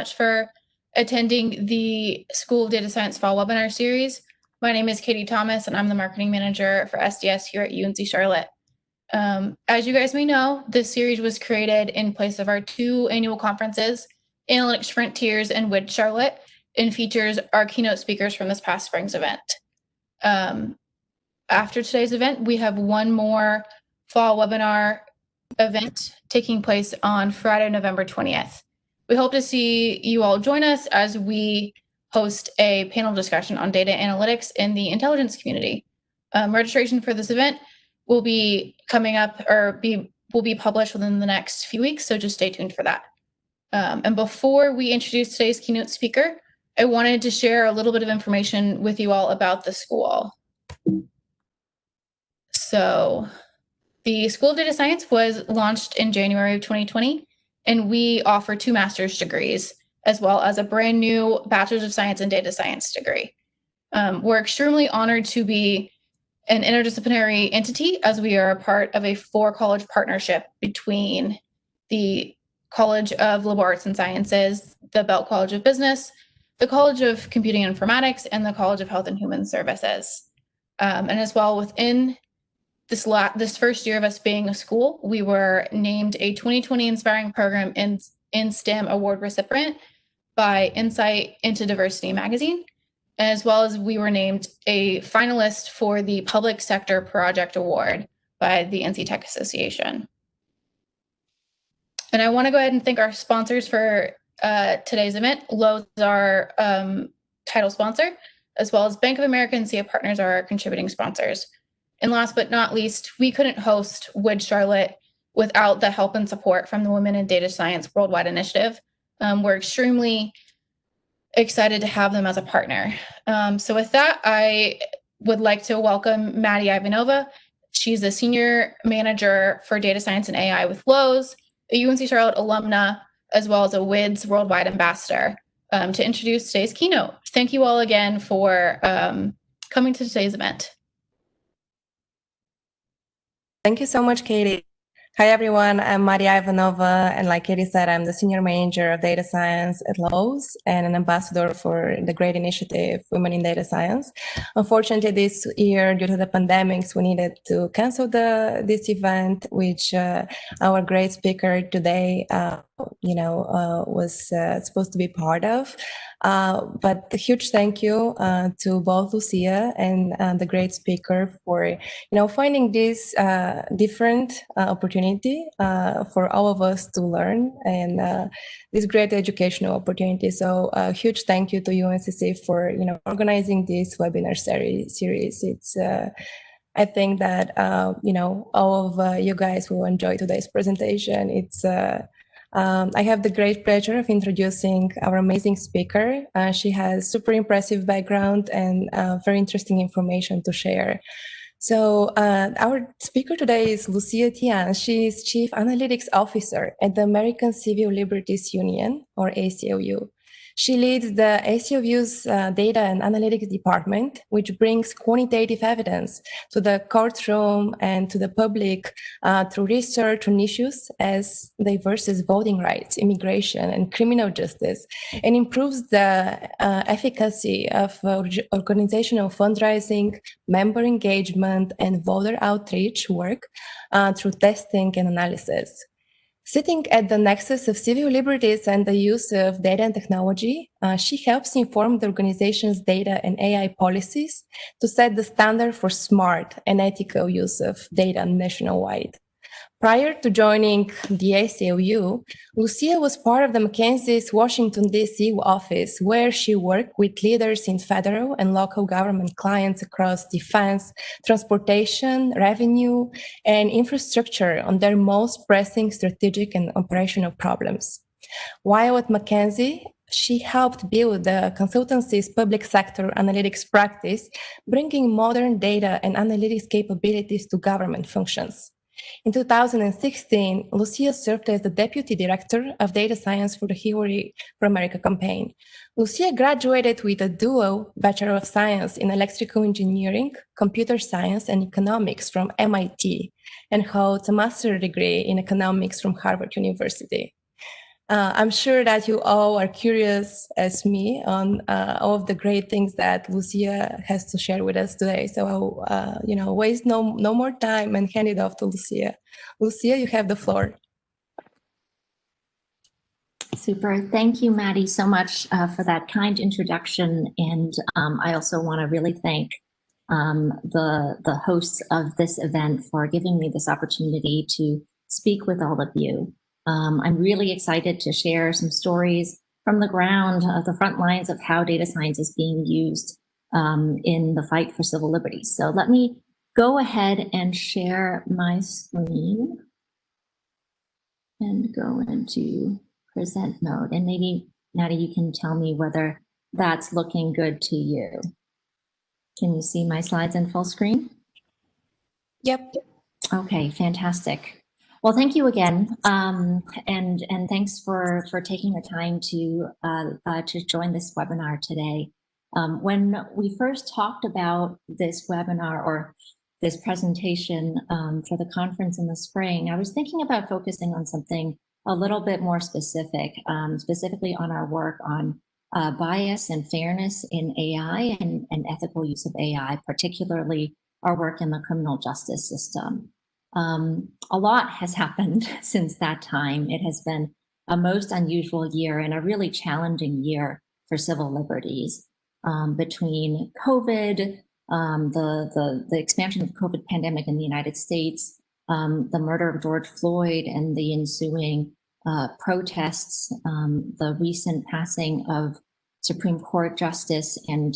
much for attending the School of Data Science Fall webinar series. My name is Katie Thomas, and I'm the marketing manager for SDS here at UNC Charlotte. As you guys may know, this series was created in place of our 2 annual conferences, Analytics Frontiers and WID Charlotte, and features our keynote speakers from this past spring's event. After today's event, we have one more fall webinar event taking place on Friday, November 20th. We hope to see you all join us as we host a panel discussion on data analytics in the intelligence community. Registration for this event will be coming up or will be published within the next few weeks, so just stay tuned for that. And before we introduce today's keynote speaker, I wanted to share a little bit of information with you all about the school. So the School of Data Science was launched in January of 2020, and we offer 2 master's degrees, as well as a brand new Bachelor's of Science in Data Science degree. We're extremely honored to be an interdisciplinary entity, as we are a part of a 4-college partnership between the College of Liberal Arts and Sciences, the Belt College of Business, the College of Computing and Informatics, and the College of Health and Human Services. And as well, within this first year of us being a school, we were named a 2020 Inspiring Program in STEM Award recipient by Insight into Diversity magazine, as well as we were named a finalist for the Public Sector Project Award by the NC Tech Association. And I want to go ahead and thank our sponsors for today's event. Lowe's is our title sponsor, as well as Bank of America and CF Partners are our contributing sponsors. And last but not least, we couldn't host WID Charlotte without the help and support from the Women in Data Science Worldwide Initiative. We're extremely excited to have them as a partner. So with that, I would like to welcome Maddie Ivanova. She's a senior manager for data science and AI with Lowe's, a UNC Charlotte alumna, as well as a WID's Worldwide Ambassador, to introduce today's keynote. Thank you all again for coming to today's event. Thank you so much, Katie. Hi, everyone. I'm Maria Ivanova, and like Katie said, I'm the Senior Manager of Data Science at Lowe's and an ambassador for the great initiative, Women in Data Science. Unfortunately, this year, due to the pandemics, we needed to cancel this event, which our great speaker today, was supposed to be part of. But a huge thank you to both Lucia and the great speaker for, finding this different opportunity for all of us to learn and this great educational opportunity. So a huge thank you to UNCC for, organizing this webinar series. It's I think that, all of you guys will enjoy today's presentation. I have the great pleasure of introducing our amazing speaker. She has super impressive background and very interesting information to share. So our speaker today is Lucia Tian. She is Chief Analytics Officer at the American Civil Liberties Union, or ACLU. She leads the ACLU's Data and Analytics Department, which brings quantitative evidence to the courtroom and to the public through research on issues as diverse as voting rights, immigration, and criminal justice, and improves the efficacy of organizational fundraising, member engagement, and voter outreach work through testing and analysis. Sitting at the nexus of civil liberties and the use of data and technology, she helps inform the organization's data and AI policies to set the standard for smart and ethical use of data nationwide. Prior to joining the ACLU, Lucia was part of the McKinsey's Washington, D.C. office, where she worked with leaders in federal and local government clients across defense, transportation, revenue, and infrastructure on their most pressing strategic and operational problems. While at McKinsey, she helped build the consultancy's public sector analytics practice, bringing modern data and analytics capabilities to government functions. In 2016, Lucia served as the Deputy Director of Data Science for the Hillary for America campaign. Lucia graduated with a dual Bachelor of Science in Electrical Engineering, Computer Science, and Economics from MIT, and holds a master's degree in Economics from Harvard University. I'm sure that you all are curious as me on all of the great things that Lucia has to share with us today. So I'll, waste no more time and hand it off to Lucia. Lucia, you have the floor. Super. Thank you, Maddie, so much for that kind introduction. And I also want to really thank the hosts of this event for giving me this opportunity to speak with all of you. I'm really excited to share some stories from the ground, the front lines of how data science is being used in the fight for civil liberties. So let me go ahead and share my screen and go into present mode. And maybe, Maddie, you can tell me whether that's looking good to you. Can you see my slides in full screen? Yep. Okay, fantastic. Well, thank you again, and thanks for taking the time to join this webinar today. When we first talked about this webinar or this presentation for the conference in the spring, I was thinking about focusing on something a little bit more specific, specifically on our work on bias and fairness in AI and ethical use of AI, particularly our work in the criminal justice system. A lot has happened since that time. It has been a most unusual year and a really challenging year for civil liberties. Between COVID, the expansion of the COVID pandemic in the United States, the murder of George Floyd and the ensuing protests, the recent passing of Supreme Court Justice and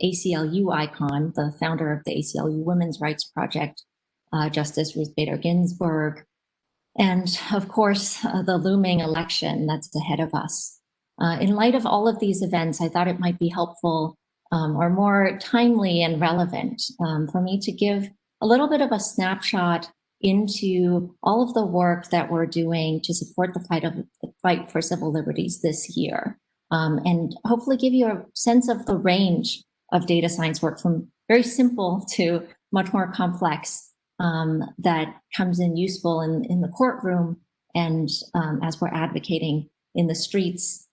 ACLU icon, the founder of the ACLU Women's Rights Project, Justice Ruth Bader Ginsburg, and of course, the looming election that's ahead of us. In light of all of these events, I thought it might be helpful or more timely and relevant for me to give a little bit of a snapshot into all of the work that we're doing to support the fight for civil liberties this year, and hopefully give you a sense of the range of data science work from very simple to much more complex that comes in useful in the courtroom and as we're advocating in the streets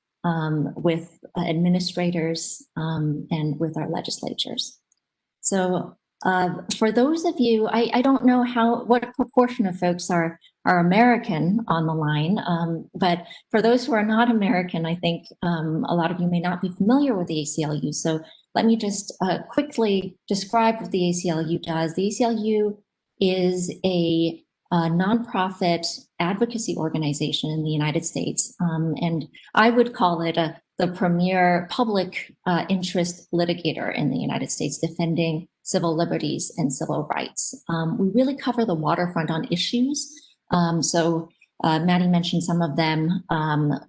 with administrators and with our legislatures. So for those of you, I don't know what proportion of folks are American on the line, but for those who are not American, I think a lot of you may not be familiar with the ACLU. So let me just quickly describe what the ACLU does. The ACLU is a nonprofit advocacy organization in the United States, and I would call it the premier public interest litigator in the United States, defending civil liberties and civil rights. We really cover the waterfront on issues. So Maddie mentioned some of them.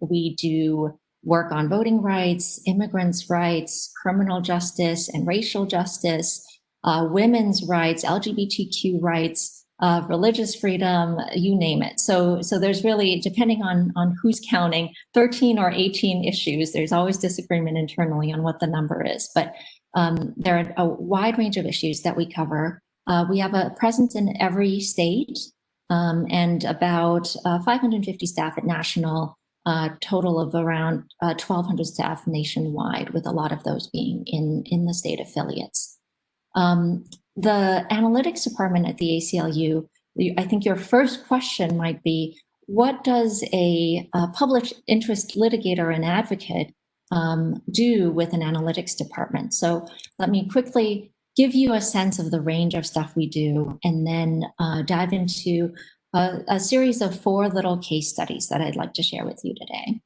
We do work on voting rights, immigrants' rights, criminal justice and racial justice, women's rights, LGBTQ rights, religious freedom, you name it. So there's really, depending on who's counting, 13 or 18 issues. There's always disagreement internally on what the number is, but there are a wide range of issues that we cover. We have a presence in every state and about 550 staff at national, total of around 1,200 staff nationwide, with a lot of those being in the state affiliates. The analytics department at the ACLU, I think your first question might be, what does a public interest litigator and advocate do with an analytics department? So let me quickly give you a sense of the range of stuff we do, and then dive into a series of 4 little case studies that I'd like to share with you today.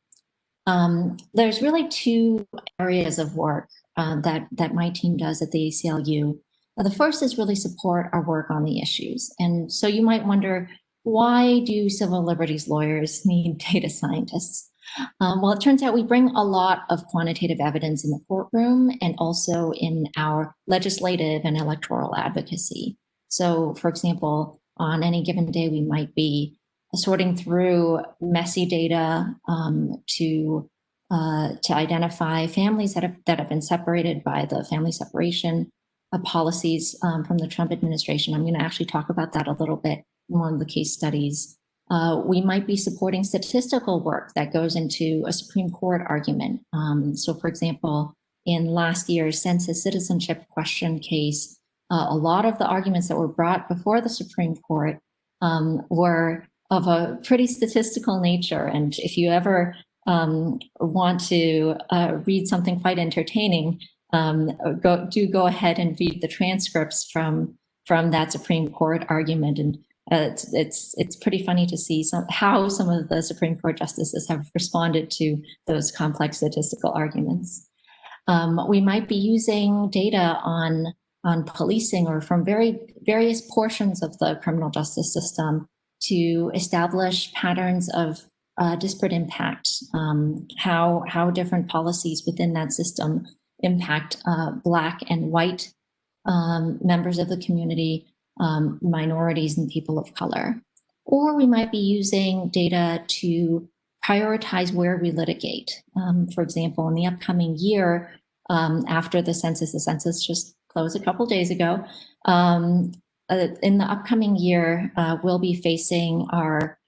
There's really 2 areas of work that my team does at the ACLU. The first is really support our work on the issues. And so you might wonder, why do civil liberties lawyers need data scientists? Well, it turns out we bring a lot of quantitative evidence in the courtroom and also in our legislative and electoral advocacy. So, for example, on any given day, we might be sorting through messy data to identify families that have been separated by the family separation policies from the Trump administration. I'm going to actually talk about that a little bit in one of the case studies. We might be supporting statistical work that goes into a Supreme Court argument. So for example, in last year's census citizenship question case, a lot of the arguments that were brought before the Supreme Court were of a pretty statistical nature. And if you ever want to read something quite entertaining, go ahead and read the transcripts from that Supreme Court argument. And it's pretty funny to see how some of the Supreme Court justices have responded to those complex statistical arguments. We might be using data on policing or from various portions of the criminal justice system to establish patterns of disparate impact, how different policies within that system impact Black and white members of the community, minorities and people of color. Or we might be using data to prioritize where we litigate. For example, in the upcoming year, after the census just closed a couple days ago, in the upcoming year, we'll be facing our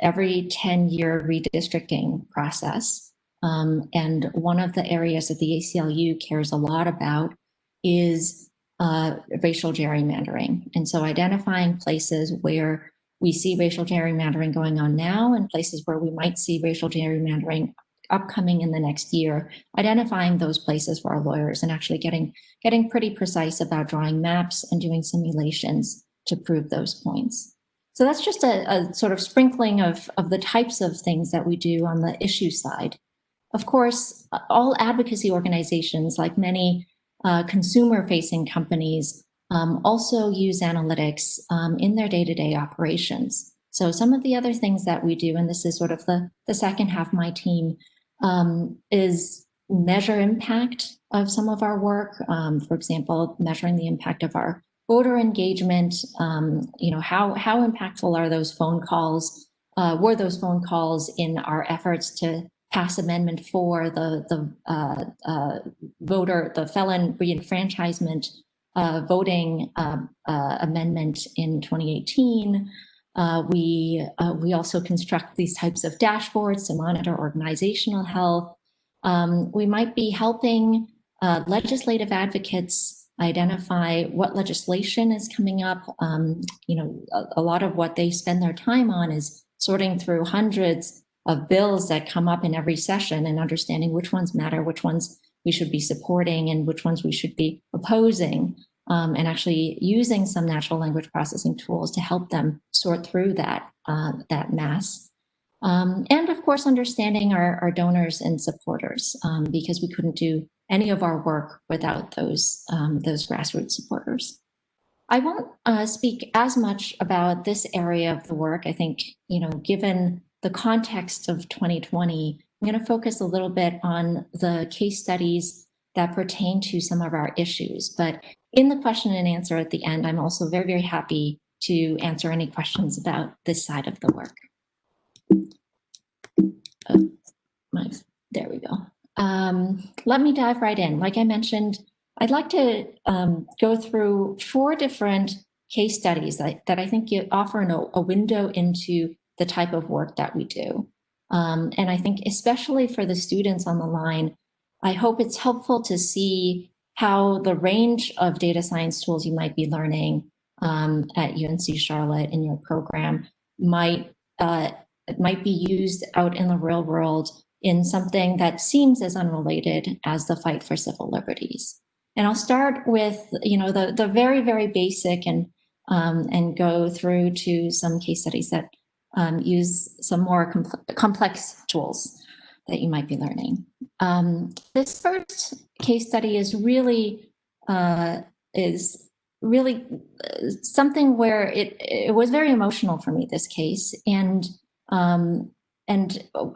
every 10-year redistricting process. And one of the areas that the ACLU cares a lot about is racial gerrymandering. And so identifying places where we see racial gerrymandering going on now and places where we might see racial gerrymandering upcoming in the next year, identifying those places for our lawyers and actually getting pretty precise about drawing maps and doing simulations to prove those points. So that's just a sort of sprinkling of the types of things that we do on the issue side. Of course, all advocacy organizations, like many consumer-facing companies, also use analytics in their day-to-day operations. So some of the other things that we do, and this is sort of the second half of my team, is measure impact of some of our work. For example, measuring the impact of our voter engagement. How impactful are those phone calls? Were those phone calls in our efforts to pass Amendment 4, the felon reenfranchisement voting amendment in 2018? We also construct these types of dashboards to monitor organizational health. We might be helping legislative advocates identify what legislation is coming up. A lot of what they spend their time on is sorting through hundreds of bills that come up in every session and understanding which ones matter, which ones we should be supporting and which ones we should be opposing. And actually using some natural language processing tools to help them sort through that mass. And of course, understanding our donors and supporters, because we couldn't do any of our work without those grassroots supporters. I won't speak as much about this area of the work. I think, given the context of 2020, I'm going to focus a little bit on the case studies that pertain to some of our issues. But in the question and answer at the end, I'm also very, very happy to answer any questions about this side of the work. There we go. Let me dive right in. Like I mentioned, I'd like to go through 4 different case studies that I think offer a window into the type of work that we do. And I think especially for the students on the line, I hope it's helpful to see how the range of data science tools you might be learning at UNC Charlotte in your program might be used out in the real world in something that seems as unrelated as the fight for civil liberties. And I'll start with the very, very basic and go through to some case studies that use some more complex tools that you might be learning. This first case study is really something where it was very emotional for me, this case, and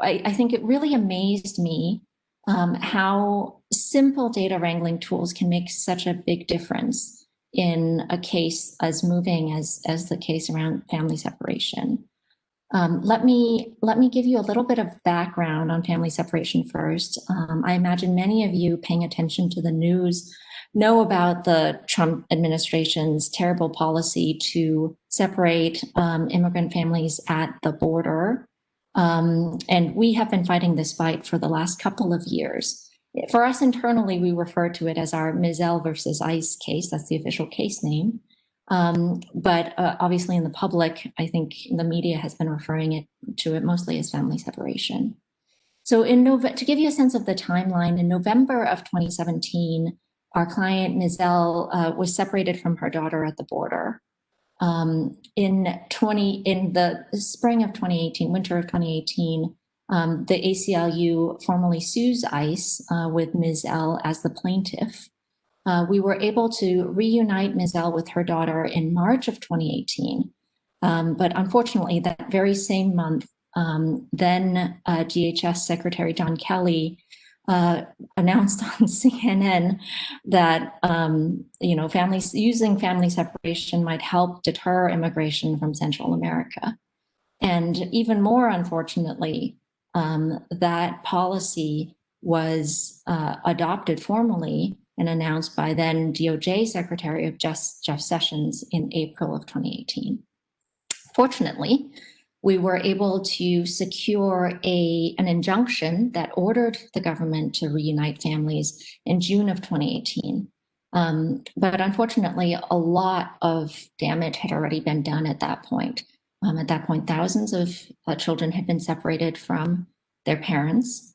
I think it really amazed me how simple data wrangling tools can make such a big difference in a case as moving as the case around family separation. Let me give you a little bit of background on family separation first. I imagine many of you paying attention to the news know about the Trump administration's terrible policy to separate immigrant families at the border. And we have been fighting this fight for the last couple of years. For us internally, we refer to it as our Mizell versus ICE case. That's the official case name. But obviously in the public, I think the media has been referring to it mostly as family separation. So to give you a sense of the timeline, in November of 2017, our client Mizell was separated from her daughter at the border. In the spring of 2018, winter of 2018, the ACLU formally sues ICE with Mizell as the plaintiff. We were able to reunite Mizell with her daughter in March of 2018. But unfortunately, that very same month, then DHS Secretary John Kelly announced on CNN that families using family separation might help deter immigration from Central America. And even more unfortunately, that policy was adopted formally and announced by then DOJ Secretary of Jeff Sessions in April of 2018. Fortunately, we were able to secure an injunction that ordered the government to reunite families in June of 2018. But unfortunately, a lot of damage had already been done at that point. At that point, thousands of children had been separated from their parents.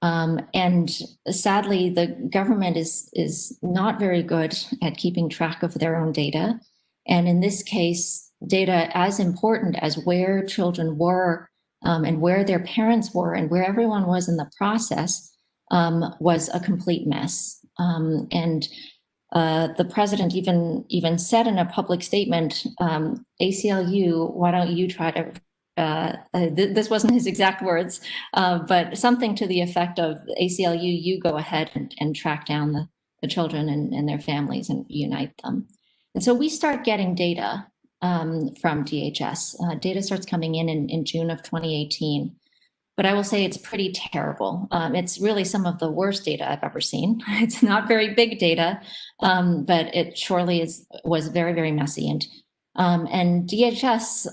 And sadly, the government is not very good at keeping track of their own data. And in this case, data as important as where children were and where their parents were and where everyone was in the process was a complete mess. And the president even said in a public statement, ACLU, why don't you try to, this wasn't his exact words, but something to the effect of ACLU, you go ahead and track down the children and their families and unite them. And so we start getting data from DHS. Data starts coming in June of 2018. But I will say it's pretty terrible. It's really some of the worst data I've ever seen. It's not very big data, but it surely was very, very messy. And DHS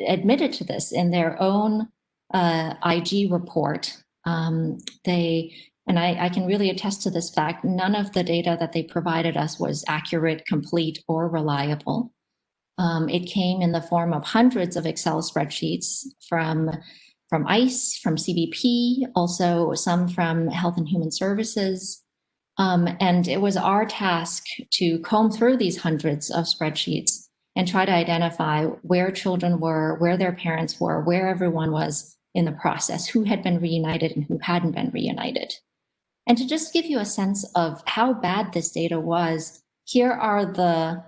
admitted to this in their own IG report. I can really attest to this fact, none of the data that they provided us was accurate, complete, or reliable. It came in the form of hundreds of Excel spreadsheets from ICE, from CBP, also some from Health and Human Services. And it was our task to comb through these hundreds of spreadsheets and try to identify where children were, where their parents were, where everyone was in the process, who had been reunited and who hadn't been reunited. And to just give you a sense of how bad this data was, here are the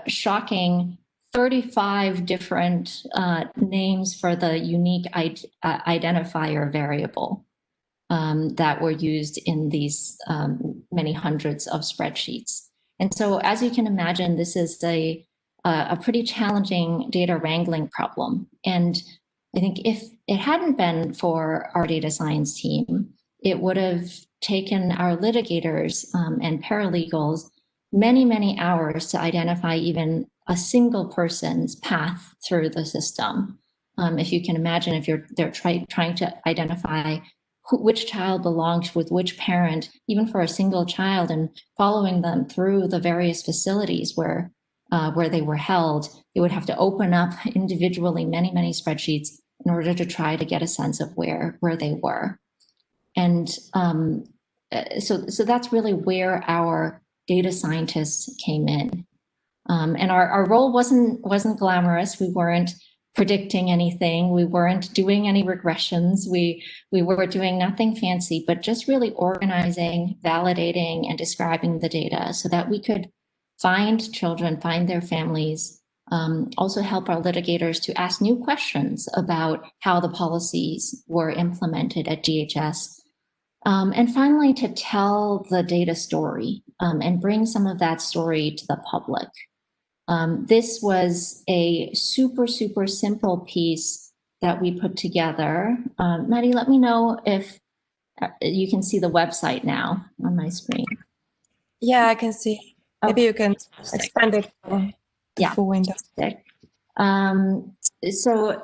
shocking 35 different names for the unique identifier variable that were used in these many hundreds of spreadsheets. And so as you can imagine, this is a pretty challenging data wrangling problem. And I think if it hadn't been for our data science team, it would have taken our litigators and paralegals many, many hours to identify even a single person's path through the system. If you can imagine, if they're trying to identify which child belongs with which parent, even for a single child, and following them through the various facilities where they were held, they would have to open up individually many, many spreadsheets in order to try to get a sense of where they were. And so that's really where our data scientists came in. And our role wasn't glamorous. We weren't predicting anything. We weren't doing any regressions. We were doing nothing fancy, but just really organizing, validating, and describing the data so that we could find children, find their families, also help our litigators to ask new questions about how the policies were implemented at DHS. And finally, to tell the data story and bring some of that story to the public. This was a super, super simple piece that we put together. Maddie, let me know if you can see the website now on my screen. Yeah, I can see. Maybe you can expand it to the full window. So,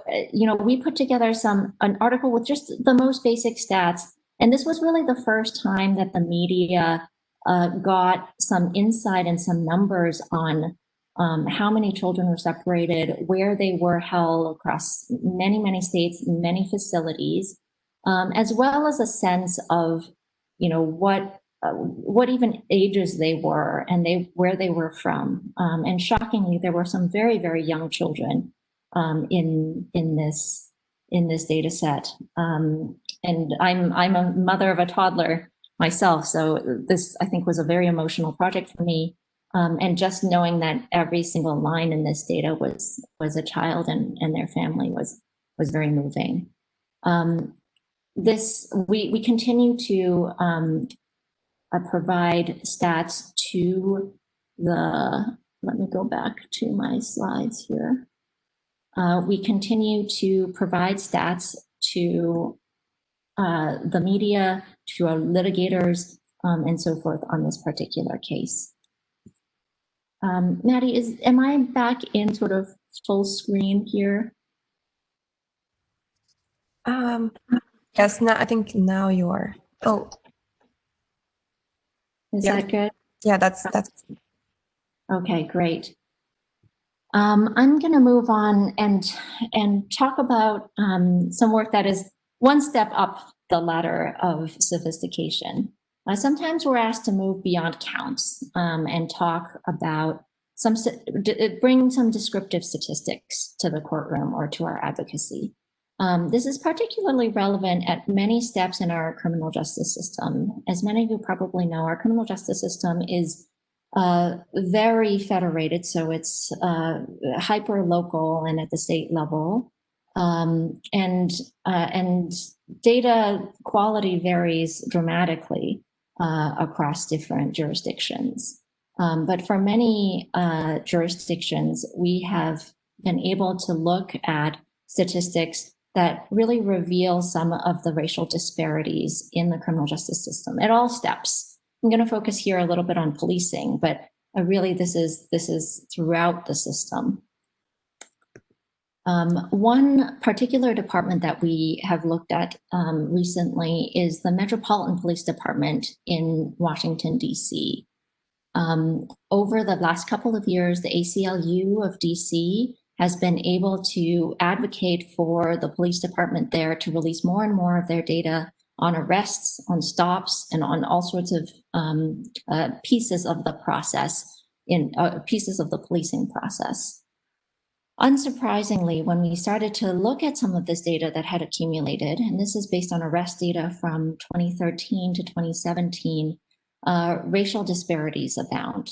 we put together an article with just the most basic stats. And this was really the first time that the media got some insight and some numbers on how many children were separated, where they were held across many, many states, many facilities, as well as a sense of, what even ages they were and where they were from. And shockingly, there were some very, very young children in this data set. And I'm a mother of a toddler myself, so this, I think, was a very emotional project for me. And just knowing that every single line in this data was a child and their family was very moving. We continue to provide stats to let me go back to my slides here. We continue to provide stats to the media, to our litigators, and so forth on this particular case. Maddie, am I back in sort of full screen here? Yes, now I think now you are. Oh, is that good? Yeah, that's okay. Great. I'm going to move on and talk about some work that is one step up the ladder of sophistication. Sometimes we're asked to move beyond counts and talk about bring some descriptive statistics to the courtroom or to our advocacy. This is particularly relevant at many steps in our criminal justice system. As many of you probably know, our criminal justice system is very federated, so it's hyper local and at the state level, and data quality varies dramatically across different jurisdictions. But for many jurisdictions, we have been able to look at statistics that really reveal some of the racial disparities in the criminal justice system at all steps. I'm going to focus here a little bit on policing, but really this is throughout the system. One particular department that we have looked at recently is the Metropolitan Police Department in Washington, D.C. Over the last couple of years, the ACLU of D.C. has been able to advocate for the police department there to release more and more of their data on arrests, on stops, and on all sorts of pieces of the process, pieces of the policing process. Unsurprisingly, when we started to look at some of this data that had accumulated, and this is based on arrest data from 2013 to 2017, racial disparities abound.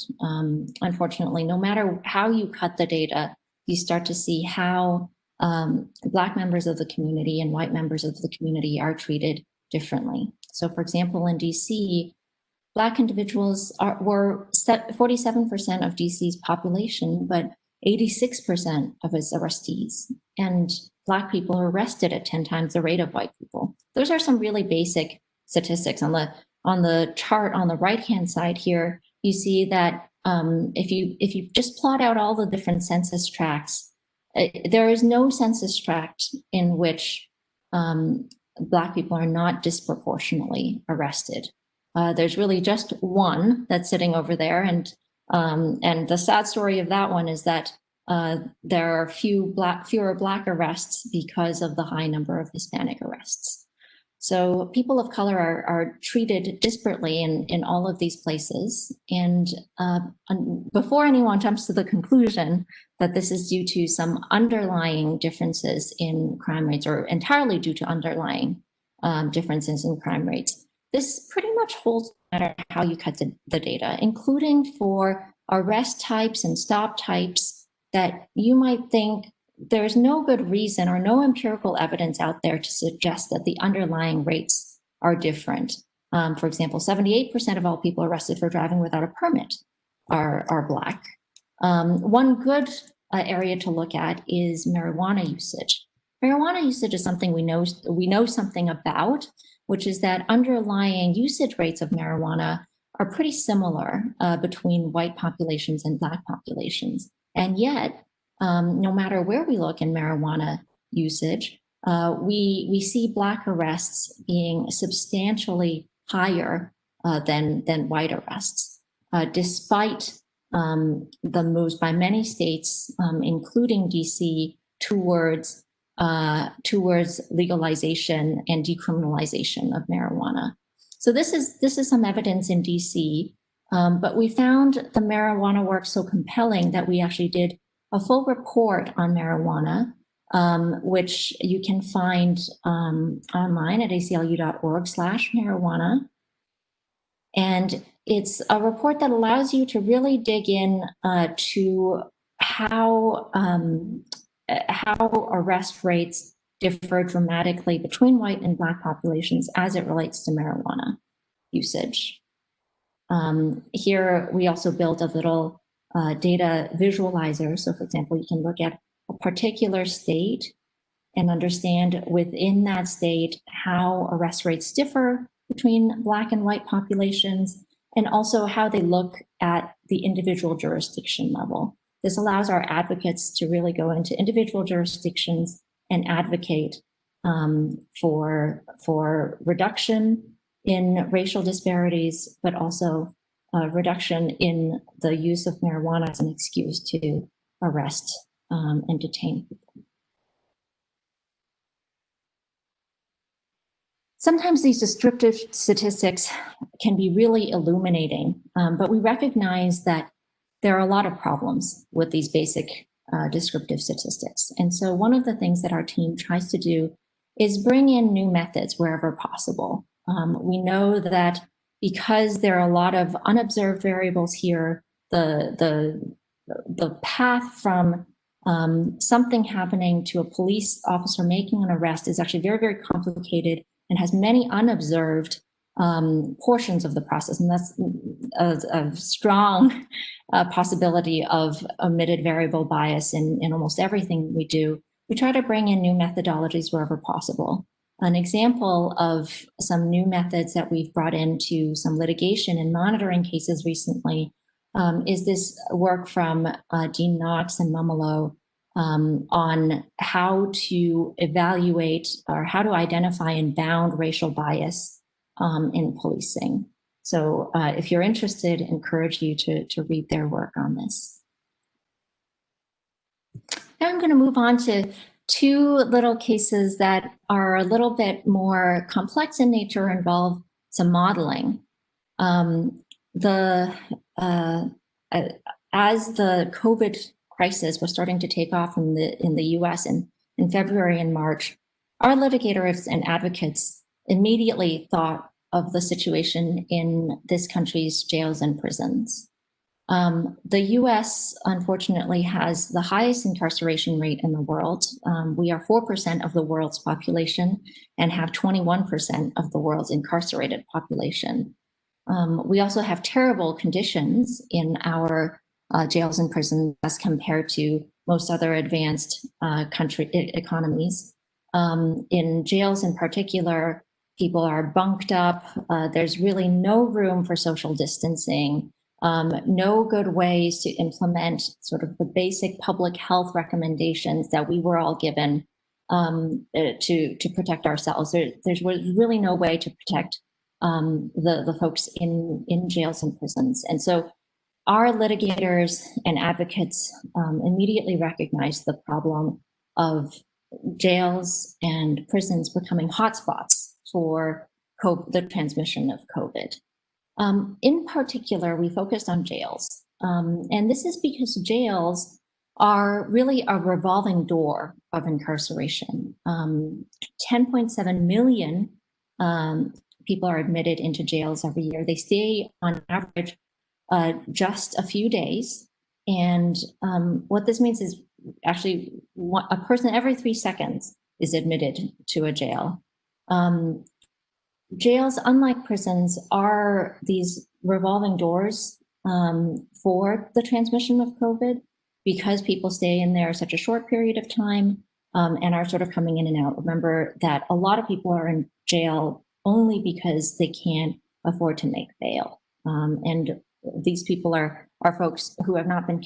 Unfortunately, no matter how you cut the data, you start to see how Black members of the community and white members of the community are treated differently. So for example, in DC, Black individuals were 47% of DC's population, but 86% of its arrestees. And Black people are arrested at 10 times the rate of white people. Those are some really basic statistics. On the chart on the right-hand side here, you see that if you just plot out all the different census tracts, there is no census tract in which Black people are not disproportionately arrested. There's really just one that's sitting over there, and the sad story of that one is that there are fewer Black arrests because of the high number of Hispanic arrests. So people of color are treated disparately in all of these places. And before anyone jumps to the conclusion that this is due to some underlying differences in crime rates or entirely due to underlying differences in crime rates, this pretty much holds no matter how you cut the data, including for arrest types and stop types that you might think there's no good reason or no empirical evidence out there to suggest that the underlying rates are different. For example, 78% of all people arrested for driving without a permit are Black. One good area to look at is marijuana usage. Marijuana usage is something we know something about, which is that underlying usage rates of marijuana are pretty similar between white populations and Black populations. And yet, no matter where we look in marijuana usage, we see Black arrests being substantially higher than white arrests, despite the moves by many states, including DC, towards legalization and decriminalization of marijuana. So this is some evidence in DC, but we found the marijuana work so compelling that we actually did a full report on marijuana, which you can find online at aclu.org/marijuana. And it's a report that allows you to really dig in to how arrest rates differ dramatically between white and Black populations as it relates to marijuana usage. Here, we also built a little data visualizer. So for example, you can look at a particular state and understand within that state how arrest rates differ between Black and white populations, and also how they look at the individual jurisdiction level. This allows our advocates to really go into individual jurisdictions and advocate for reduction in racial disparities, but also reduction in the use of marijuana as an excuse to arrest and detain people. Sometimes these descriptive statistics can be really illuminating, but we recognize that there are a lot of problems with these basic descriptive statistics. And so one of the things that our team tries to do is bring in new methods wherever possible. We know that because there are a lot of unobserved variables here, the path from something happening to a police officer making an arrest is actually very, very complicated and has many unobserved portions of the process. And that's a strong possibility of omitted variable bias in almost everything we do. We try to bring in new methodologies wherever possible. An example of some new methods that we've brought into some litigation and monitoring cases recently is this work from Dean Knox and Mumolo on how to evaluate or how to identify and bound racial bias in policing. So if you're interested, I encourage you to read their work on this. Now I'm going to move on to two little cases that are a little bit more complex in nature, involve some modeling. As the COVID crisis was starting to take off in the US in February and March, our litigators and advocates immediately thought of the situation in this country's jails and prisons. The US, unfortunately, has the highest incarceration rate in the world. We are 4% of the world's population and have 21% of the world's incarcerated population. We also have terrible conditions in our jails and prisons as compared to most other advanced country economies. In jails in particular, people are bunked up. There's really no room for social distancing. No good ways to implement sort of the basic public health recommendations that we were all given to protect ourselves. There's really no way to protect the folks in jails and prisons. And so our litigators and advocates immediately recognized the problem of jails and prisons becoming hotspots for the transmission of COVID. In particular, we focused on jails. And this is because jails are really a revolving door of incarceration. 10.7 million people are admitted into jails every year. They stay on average just a few days. And what this means is actually a person every 3 seconds is admitted to a jail. Jails, unlike prisons, are these revolving doors for the transmission of COVID, because people stay in there such a short period of time and are sort of coming in and out. Remember that a lot of people are in jail only because they can't afford to make bail. And these people are folks who have not been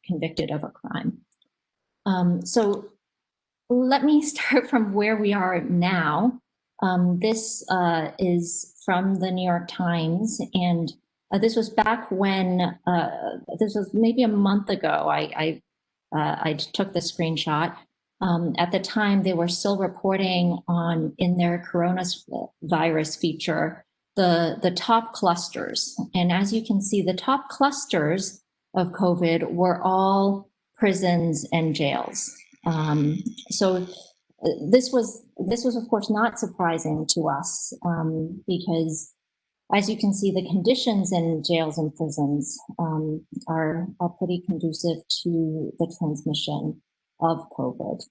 convicted of a crime. So let me start from where we are now. This is from the New York Times, and this was back when, this was maybe a month ago, I took the screenshot. At the time, they were still reporting on, in their coronavirus feature, the top clusters. And as you can see, the top clusters of COVID were all prisons and jails. So this was of course not surprising to us, because as you can see, the conditions in jails and prisons are pretty conducive to the transmission of COVID.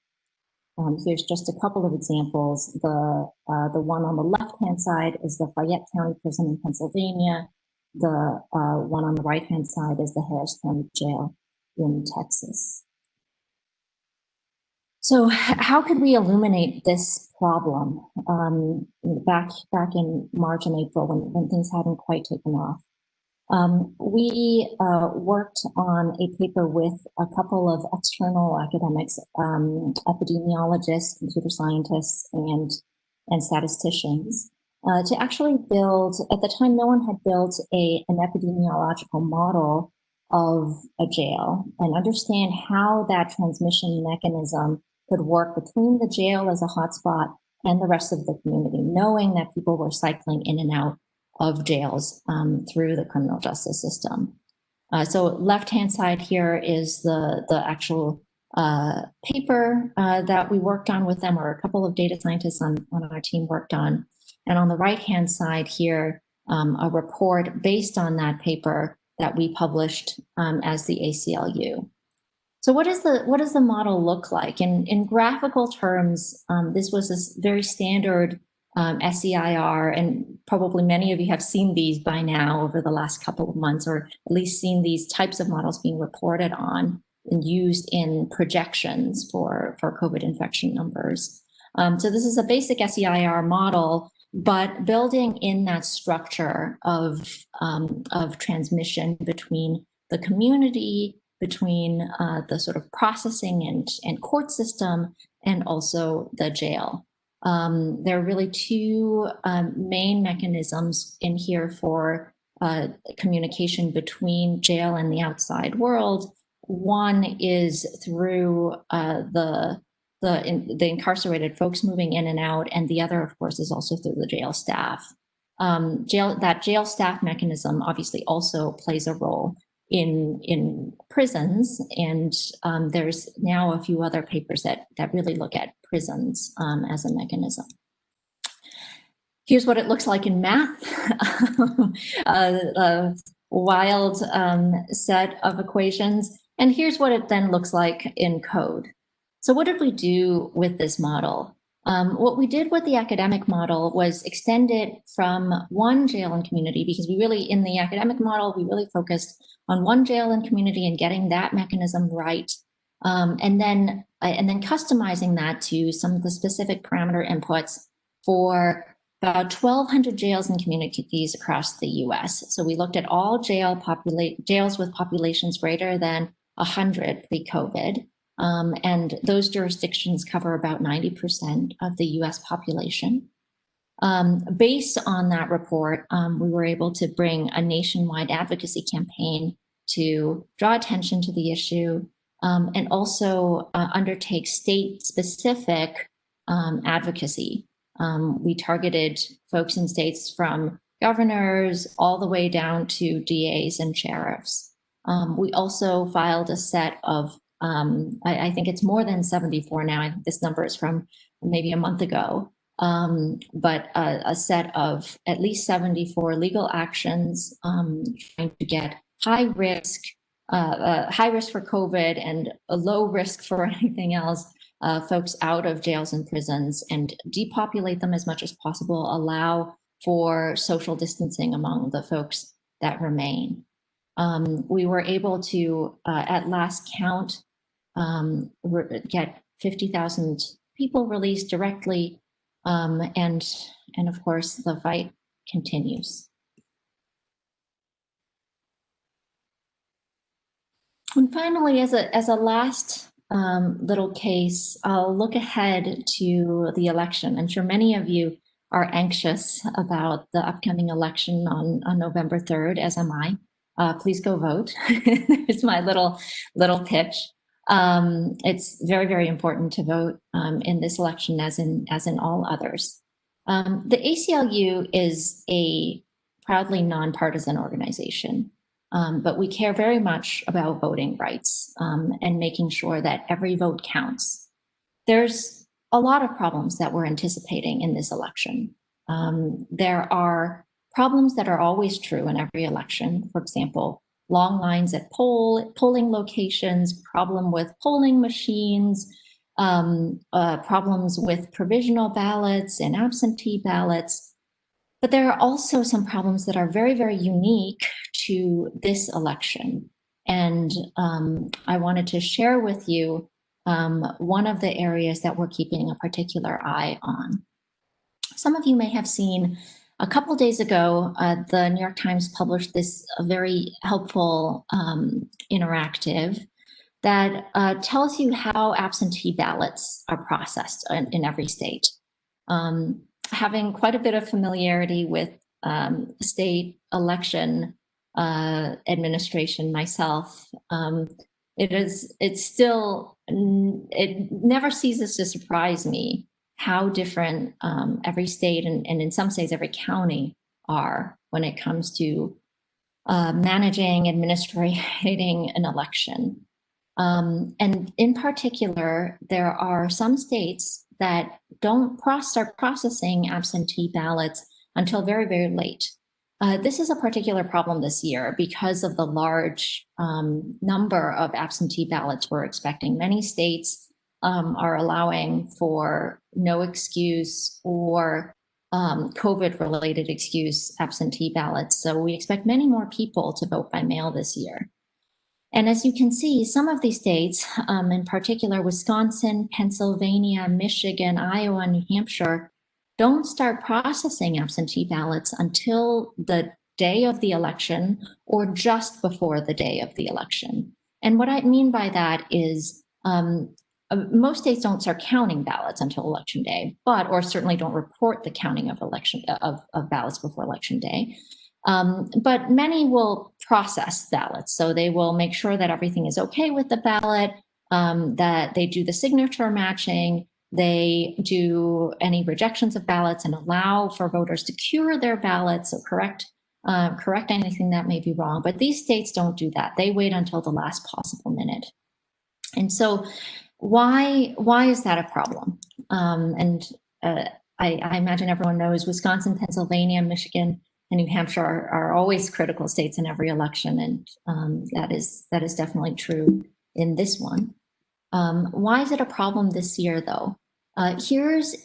Here's just a couple of examples. The one on the left-hand side is the Fayette County Prison in Pennsylvania. The one on the right-hand side is the Harris County Jail in Texas. So how could we illuminate this problem back in March and April when things hadn't quite taken off? We worked on a paper with a couple of external academics, epidemiologists, computer scientists, and statisticians to actually build, at the time no one had built an epidemiological model of a jail and understand how that transmission mechanism could work between the jail as a hotspot and the rest of the community, knowing that people were cycling in and out of jails through the criminal justice system. So left-hand side here is the actual paper that we worked on with them, or a couple of data scientists on our team worked on. And on the right-hand side here, a report based on that paper that we published as the ACLU. So what does the model look like? In graphical terms, this was a very standard SEIR, and probably many of you have seen these by now over the last couple of months, or at least seen these types of models being reported on and used in projections for COVID infection numbers. So this is a basic SEIR model, but building in that structure of transmission between the community, between the sort of processing and court system, and also the jail. There are really two main mechanisms in here for communication between jail and the outside world. One is through the incarcerated folks moving in and out, and the other, of course, is also through the jail staff. That jail staff mechanism obviously also plays a role in prisons, and there's now a few other papers that really look at prisons as a mechanism. Here's what it looks like in math. A wild set of equations, and here's what it then looks like in code. So what did we do with this model? What we did with the academic model was extend it from one jail and community, because we really, in the academic model, we really focused on one jail and community and getting that mechanism right. And then customizing that to some of the specific parameter inputs for about 1,200 jails and communities across the US. So we looked at all jails with populations greater than 100 pre-COVID. And those jurisdictions cover about 90% of the US population. Based on that report, we were able to bring a nationwide advocacy campaign to draw attention to the issue, and also undertake state-specific advocacy. We targeted folks in states from governors all the way down to DAs and sheriffs. We also filed a set of, I think it's more than 74 now, I think this number is from maybe a month ago, but a set of at least 74 legal actions trying to get high risk for COVID and a low risk for anything else, folks out of jails and prisons, and depopulate them as much as possible, allow for social distancing among the folks that remain. We were able to, at last count, get 50,000 people released directly, and of course the fight continues. And finally, as a last little case, I'll look ahead to the election. I'm sure many of you are anxious about the upcoming election on November 3rd, as am I. Please go vote. It's my little pitch. It's very, very important to vote in this election, as in all others. The ACLU is a proudly nonpartisan organization. But we care very much about voting rights and making sure that every vote counts. There's a lot of problems that we're anticipating in this election. There are problems that are always true in every election. For example, long lines at polling locations, problem with polling machines, problems with provisional ballots and absentee ballots. But there are also some problems that are very, very unique to this election. And I wanted to share with you one of the areas that we're keeping a particular eye on. Some of you may have seen a couple days ago, the New York Times published this very helpful interactive that tells you how absentee ballots are processed in every state. Having quite a bit of familiarity with state election administration myself, it never ceases to surprise me how different every state and in some states every county are when it comes to managing, administrating an election. And in particular, there are some states that don't start processing absentee ballots until very, very late. This is a particular problem this year because of the large number of absentee ballots we're expecting. Many states are allowing for no excuse or COVID-related excuse absentee ballots. So we expect many more people to vote by mail this year. And as you can see, some of these states, in particular Wisconsin, Pennsylvania, Michigan, Iowa, and New Hampshire, don't start processing absentee ballots until the day of the election or just before the day of the election. And what I mean by that is most states don't start counting ballots until election day, or certainly don't report the counting of ballots before election day. But many will process ballots. So they will make sure that everything is okay with the ballot, that they do the signature matching, they do any rejections of ballots and allow for voters to cure their ballots, so correct anything that may be wrong. But these states don't do that. They wait until the last possible minute. And so why is that a problem? I imagine everyone knows Wisconsin, Pennsylvania, Michigan, and New Hampshire are always critical states in every election, and that is definitely true in this one. Why is it a problem this year, though? Here's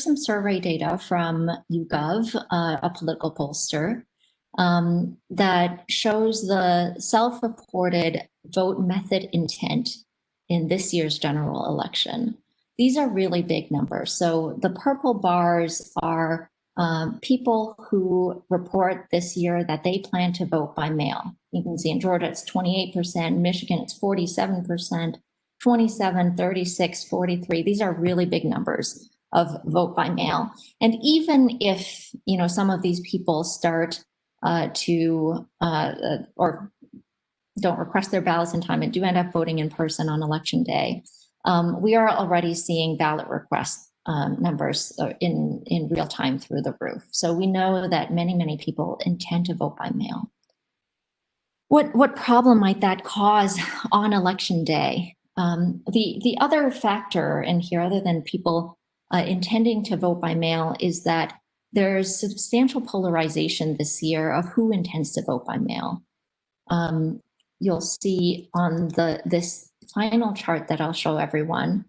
some survey data from YouGov, a political pollster, that shows the self-reported vote method intent in this year's general election. These are really big numbers. So the purple bars are people who report this year that they plan to vote by mail. You can see in Georgia it's 28%, Michigan it's 47%, 27, 36, 43. These are really big numbers of vote by mail. And even if some of these people start or don't request their ballots in time and do end up voting in person on election day, we are already seeing ballot request numbers in real time through the roof. So we know that many people intend to vote by mail. What problem might that cause on election day? The other factor in here, other than people intending to vote by mail, is that there's substantial polarization this year of who intends to vote by mail. You'll see on this final chart that I'll show everyone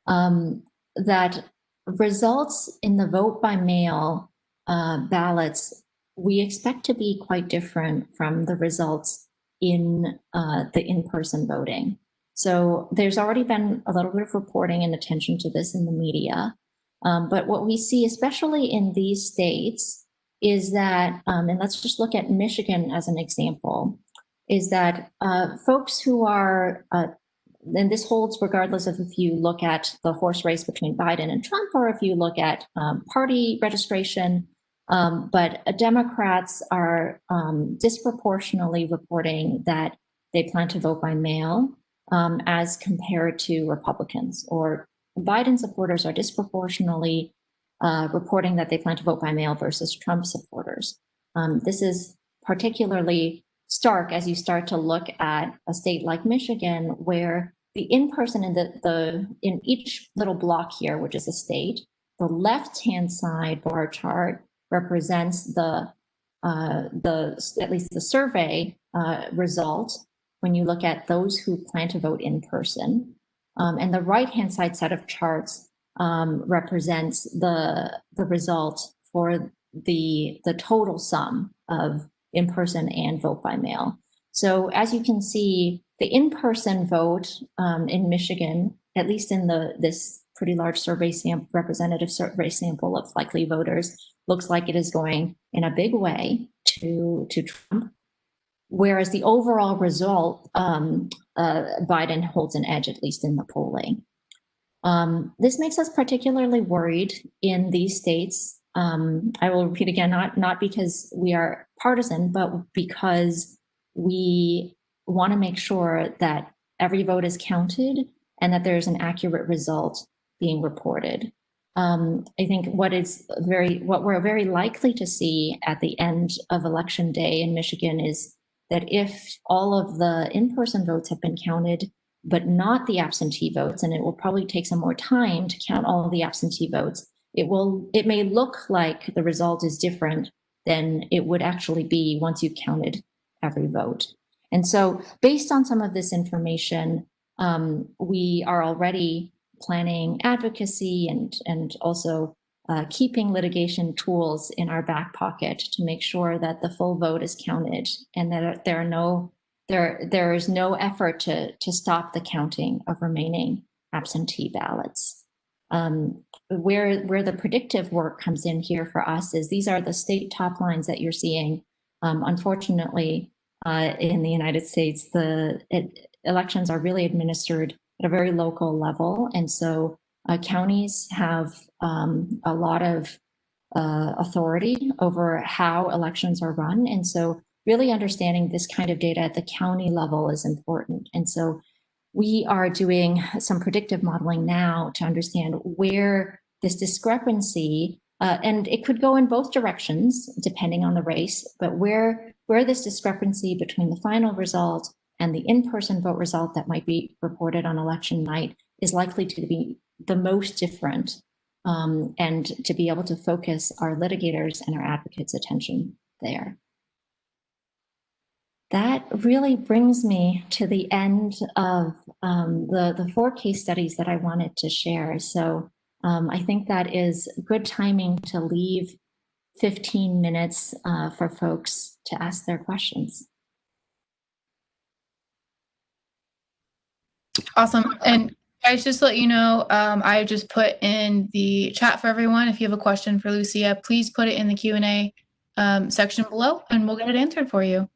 that results in the vote by mail ballots we expect to be quite different from the results in the in-person voting. So there's already been a little bit of reporting and attention to this in the media. But what we see, especially in these states, is that, and let's just look at Michigan as an example, is that folks who are, and this holds regardless of if you look at the horse race between Biden and Trump or if you look at party registration, but Democrats are disproportionately reporting that they plan to vote by mail as compared to Republicans, or Biden supporters are disproportionately reporting that they plan to vote by mail versus Trump supporters. This is particularly stark as you start to look at a state like Michigan, where the in-person in each little block here, which is a state, the left-hand side bar chart represents the at least the survey result when you look at those who plan to vote in person, and the right-hand side set of charts represents the result for the total sum of in-person and vote by mail. So as you can see, the in-person vote in Michigan, at least in this pretty large survey representative survey sample of likely voters, looks like it is going in a big way to Trump. Whereas the overall result, Biden holds an edge, at least in the polling. This makes us particularly worried in these states. I will repeat again, not because we are partisan, but because we want to make sure that every vote is counted and that there's an accurate result being reported. I think what we're very likely to see at the end of Election Day in Michigan is that if all of the in-person votes have been counted, but not the absentee votes, and it will probably take some more time to count all of the absentee votes, it may look like the result is different than it would actually be once you've counted every vote. And so based on some of this information, we are already planning advocacy and also keeping litigation tools in our back pocket to make sure that the full vote is counted and that there is no effort to stop the counting of remaining absentee ballots. Where the predictive work comes in here for us is these are the state top lines that you're seeing. Unfortunately, in the United States, elections are really administered at a very local level. And so counties have a lot of authority over how elections are run. And so really understanding this kind of data at the county level is important. And so we are doing some predictive modeling now to understand where this discrepancy, and it could go in both directions depending on the race, but where this discrepancy between the final result and the in-person vote result that might be reported on election night is likely to be the most different, and to be able to focus our litigators and our advocates' attention there. That really brings me to the end of the 4 case studies that I wanted to share. So I think that is good timing to leave 15 minutes for folks to ask their questions. Awesome. And guys, just to let you know, I just put in the chat for everyone. If you have a question for Lucia, please put it in the Q&A section below and we'll get it answered for you.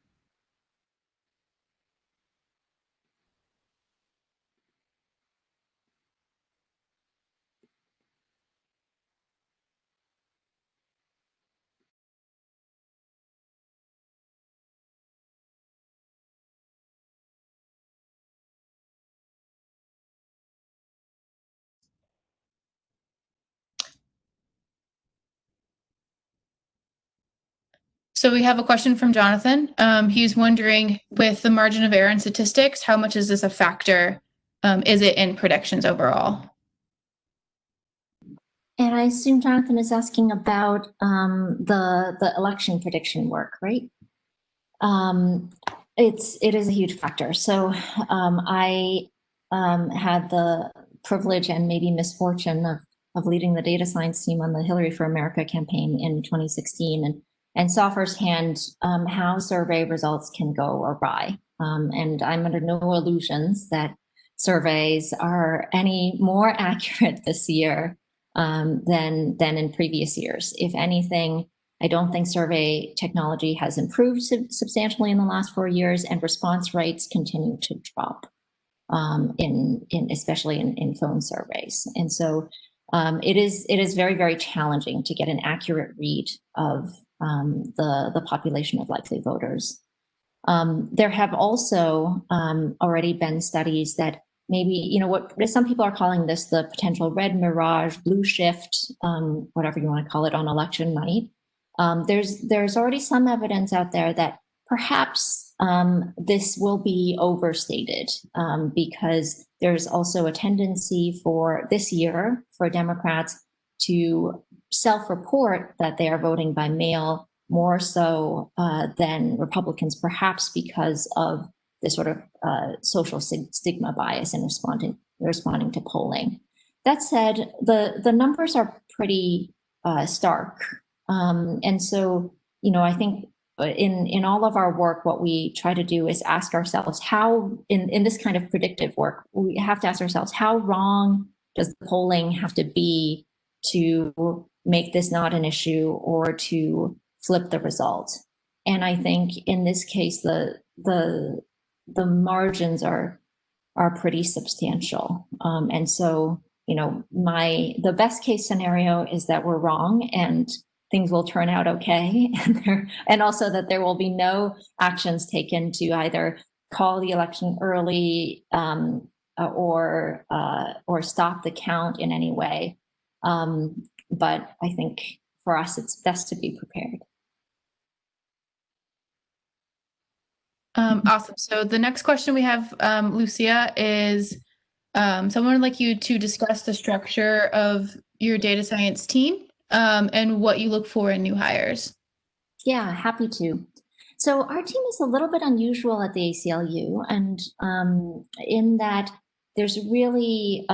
So we have a question from Jonathan. He's wondering, with the margin of error in statistics, how much is this a factor? Is it in predictions overall? And I assume Jonathan is asking about the election prediction work, right? It is a huge factor. So I had the privilege and maybe misfortune of leading the data science team on the Hillary for America campaign in 2016, and saw firsthand how survey results can go awry And I'm under no illusions that surveys are any more accurate this year than in previous years. If anything, I don't think survey technology has improved substantially in the last 4 years, and response rates continue to drop, especially in phone surveys. And so it is very, very challenging to get an accurate read of the population of likely voters. There have also already been studies that maybe, what some people are calling this the potential red mirage, blue shift, whatever you want to call it, on election night. There's already some evidence out there that perhaps this will be overstated because there's also a tendency for this year for Democrats to self-report that they are voting by mail more so than Republicans, perhaps because of this sort of social stigma bias in responding to polling. That said, the numbers are pretty stark. And so, I think in all of our work, what we try to do is ask ourselves how, in this kind of predictive work, we have to ask ourselves, how wrong does the polling have to be to make this not an issue or to flip the result? And I think in this case, the margins are pretty substantial. And so, the best case scenario is that we're wrong and things will turn out okay, and also that there will be no actions taken to either call the election early or stop the count in any way. But I think for us, it's best to be prepared. Awesome. So the next question we have, Lucia, is someone would like you to discuss the structure of your data science team and what you look for in new hires. Yeah, happy to. So our team is a little bit unusual at the ACLU, and in that there's really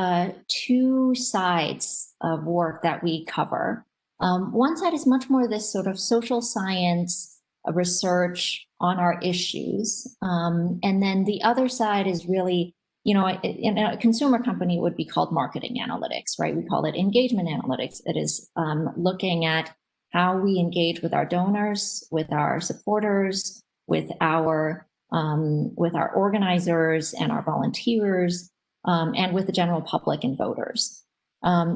two sides of work that we cover. One side is much more this sort of social science research on our issues. And then the other side is really, in a consumer company, it would be called marketing analytics, right? We call it engagement analytics. It is looking at how we engage with our donors, with our supporters, with our organizers and our volunteers, and with the general public and voters.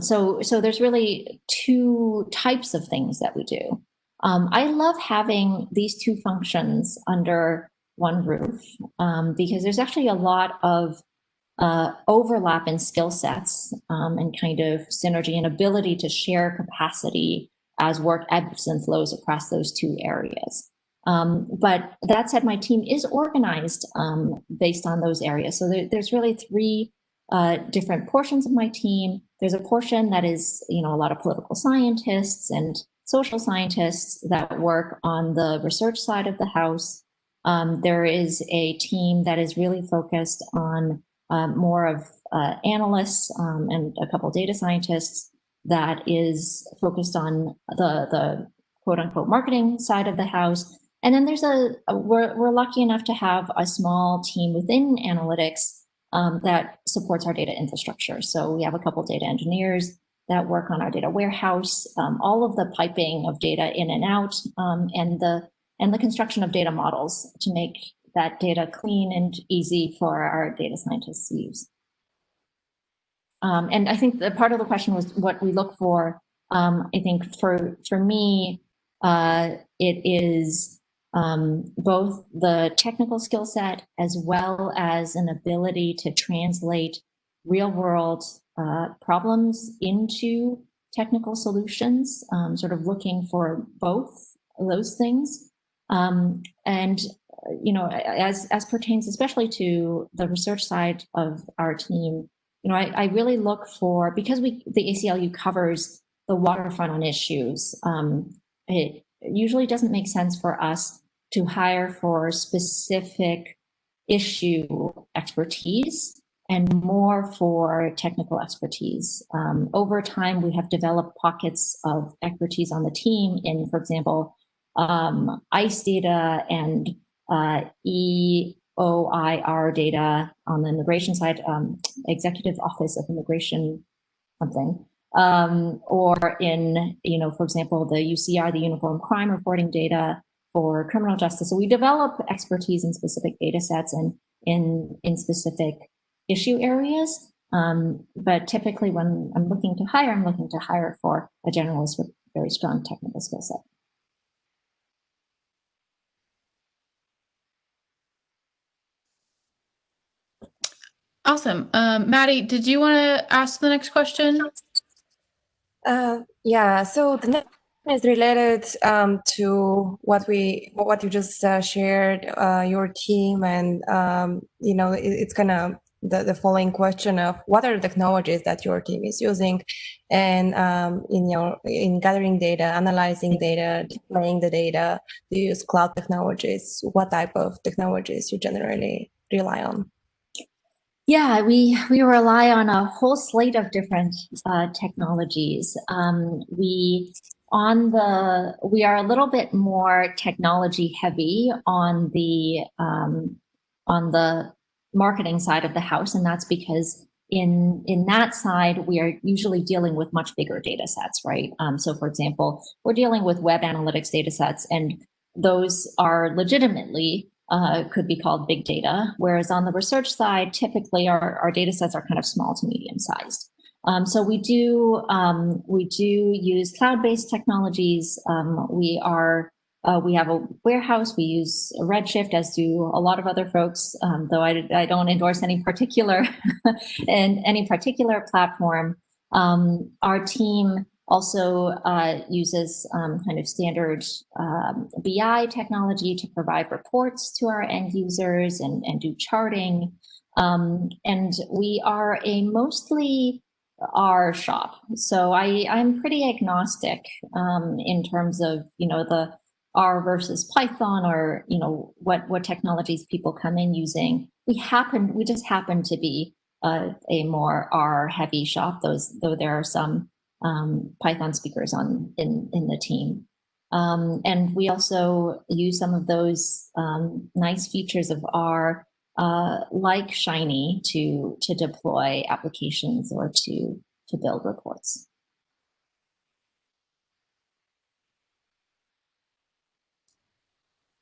So there's really two types of things that we do. I love having these two functions under one roof because there's actually a lot of overlap in skill sets and kind of synergy and ability to share capacity as work ebbs and flows across those two areas. But that said, my team is organized based on those areas. So there's really three different portions of my team. There's a portion that is, a lot of political scientists and social scientists that work on the research side of the house. There is a team that is really focused on more of analysts and a couple data scientists that is focused on the quote unquote marketing side of the house. And then there's we're lucky enough to have a small team within analytics that supports our data infrastructure. So we have a couple data engineers that work on our data warehouse, all of the piping of data in and out, and the construction of data models to make that data clean and easy for our data scientists to use. And I think the part of the question was what we look for. I think for me, it is both the technical skill set as well as an ability to translate real world problems into technical solutions, sort of looking for both of those things. And, as pertains especially to the research side of our team, I really look for, because the ACLU covers the waterfront on issues, it usually doesn't make sense for us to hire for specific issue expertise and more for technical expertise. Over time, we have developed pockets of expertise on the team in, for example, ICE data and OIR data on the immigration side, Executive Office of Immigration something, or in, for example, the UCR, the Uniform Crime Reporting data for criminal justice. So we develop expertise in specific data sets and in specific issue areas. But typically when I'm looking to hire, I'm looking to hire for a generalist with very strong technical skill set. Awesome. Maddie, did you want to ask the next question? Yeah, so the next is related to what you just shared, your team, and it's kind of the following question of what are the technologies that your team is using, and in gathering data, analyzing data, displaying the data, do you use cloud technologies? What type of technologies you generally rely on? Yeah, we rely on a whole slate of different technologies. We are a little bit more technology heavy on the marketing side of the house, and that's because in that side we are usually dealing with much bigger data sets, right? So, for example, we're dealing with web analytics data sets, and those are legitimately could be called big data, whereas on the research side, typically our data sets are kind of small to medium sized. So we do use cloud-based technologies. We have a warehouse. We use Redshift, as do a lot of other folks. Though I don't endorse any particular platform. Our team also uses kind of standard BI technology to provide reports to our end users and do charting. And we are a mostly R shop. So I'm pretty agnostic in terms of, the R versus Python, or, what technologies people come in using. We just happen to be a more R heavy shop, though there are some Python speakers in the team. And we also use some of those nice features of R, like Shiny, to deploy applications or to build reports.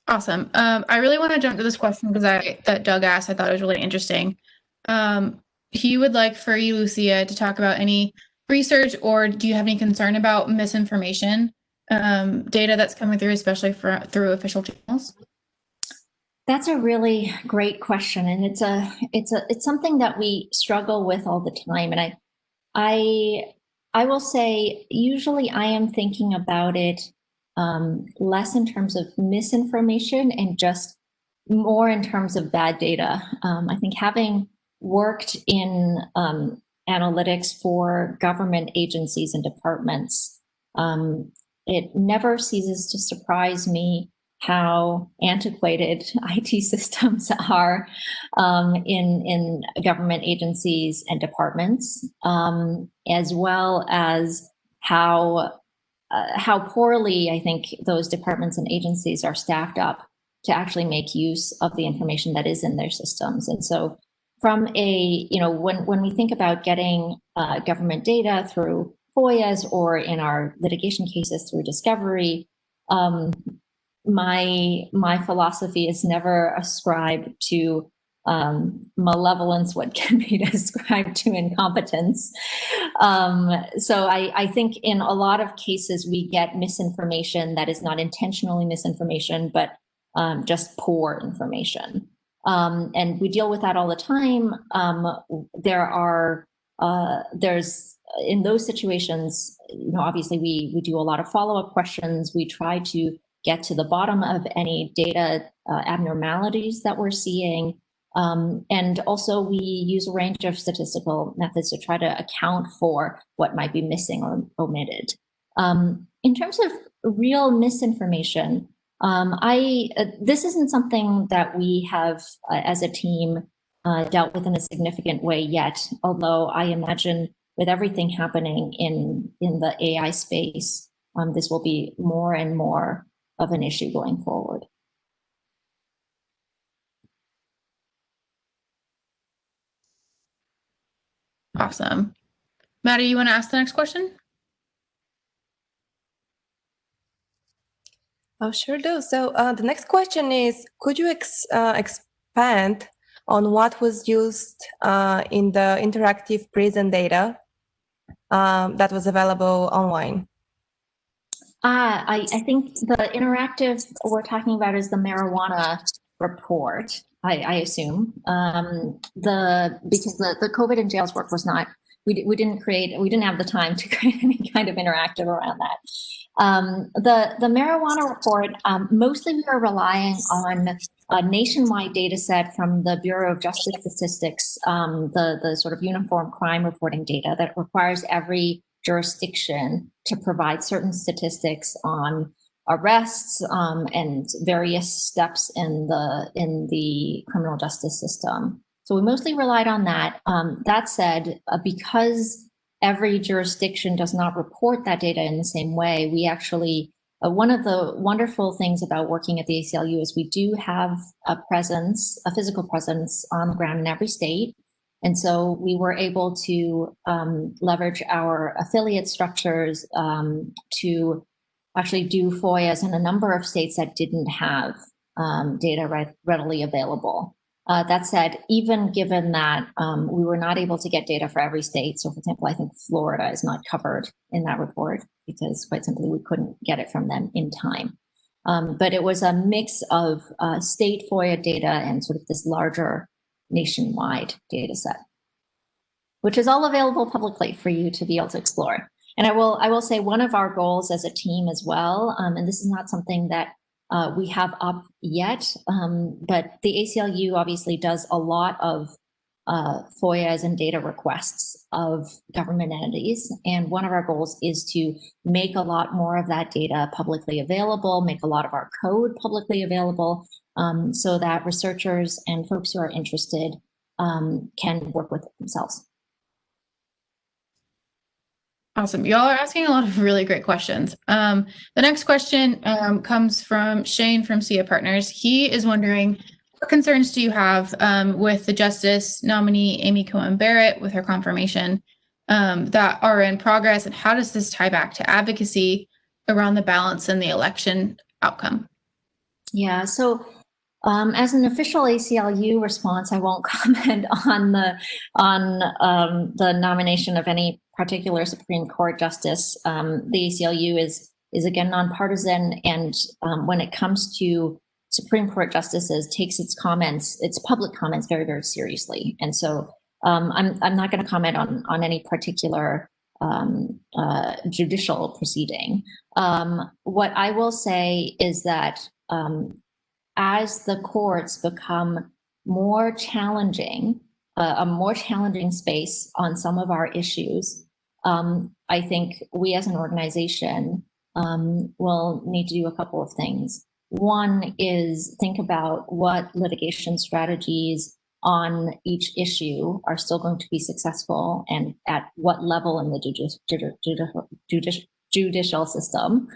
Awesome. I really want to jump to this question that Doug asked. I thought it was really interesting. He would like for you, Lucia, to talk about any research, or do you have any concern about misinformation data that's coming through, especially through official channels? That's a really great question, and it's something that we struggle with all the time. And I will say, usually I am thinking about it less in terms of misinformation and just more in terms of bad data. I think having worked in analytics for government agencies and departments, it never ceases to surprise me how antiquated IT systems are in government agencies and departments, as well as how poorly I think those departments and agencies are staffed up to actually make use of the information that is in their systems. And so from when we think about getting government data through FOIAs, or in our litigation cases through discovery, my philosophy is never ascribed to malevolence what can be ascribed to incompetence. So I think in a lot of cases we get misinformation that is not intentionally misinformation, but just poor information. And we deal with that all the time. There's in those situations, obviously we do a lot of follow-up questions. We try to get to the bottom of any data abnormalities that we're seeing. And also we use a range of statistical methods to try to account for what might be missing or omitted. In terms of real misinformation, this isn't something that we have as a team dealt with in a significant way yet, although I imagine with everything happening in the AI space, this will be more and more of an issue going forward. Awesome. Maddie, you want to ask the next question? Oh, sure do. So the next question is, could you expand on what was used in the interactive prison data that was available online? I think the interactive we're talking about is the marijuana report, I assume. Because the COVID in jails work was not, we didn't have the time to create any kind of interactive around that. The marijuana report, mostly we are relying on a nationwide data set from the Bureau of Justice Statistics, the sort of uniform crime reporting data that requires every jurisdiction to provide certain statistics on arrests and various steps in the criminal justice system. So we mostly relied on that. That said, because every jurisdiction does not report that data in the same way, we actually, one of the wonderful things about working at the ACLU is we do have a physical presence on the ground in every state. And so we were able to leverage our affiliate structures to actually do FOIAs in a number of states that didn't have data readily available. That said, even given that we were not able to get data for every state, so for example, I think Florida is not covered in that report because quite simply we couldn't get it from them in time. But it was a mix of state FOIA data and sort of this larger nationwide data set, which is all available publicly for you to be able to explore. And I will say one of our goals as a team as well, and this is not something that we have up yet, but the ACLU obviously does a lot of FOIAs and data requests of government entities. And one of our goals is to make a lot more of that data publicly available, make a lot of our code publicly available, so that researchers and folks who are interested can work with it themselves. Awesome. Y'all are asking a lot of really great questions. The next question comes from Shane from SIA Partners. He is wondering, what concerns do you have with the Justice nominee Amy Cohen Barrett with her confirmation that are in progress, and how does this tie back to advocacy around the balance in the election outcome? Yeah, so as an official ACLU response, I won't comment on the nomination of any particular Supreme Court justice. The ACLU is again nonpartisan, and when it comes to Supreme Court justices, takes its public comments very, very seriously. And so I'm not going to comment on any particular judicial proceeding. What I will say is that as the courts become more challenging, a more challenging space on some of our issues, I think we as an organization will need to do a couple of things. One is think about what litigation strategies on each issue are still going to be successful and at what level in the judicial system.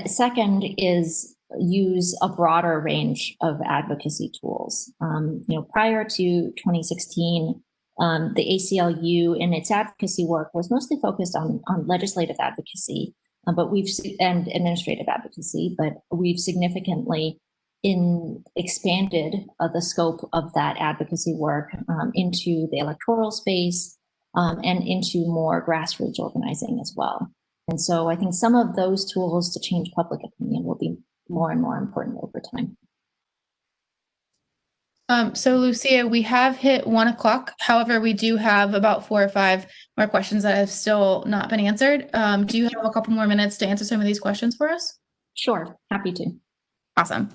Second is use a broader range of advocacy tools. Prior to 2016, the ACLU in its advocacy work was mostly focused on legislative advocacy, and administrative advocacy, but we've significantly expanded the scope of that advocacy work into the electoral space and into more grassroots organizing as well. And so I think some of those tools to change public opinion will be more and more important over time. So Lucia, we have hit 1 o'clock. However, we do have about 4 or 5 more questions that have still not been answered. Do you have a couple more minutes to answer some of these questions for us? Sure, happy to. Awesome.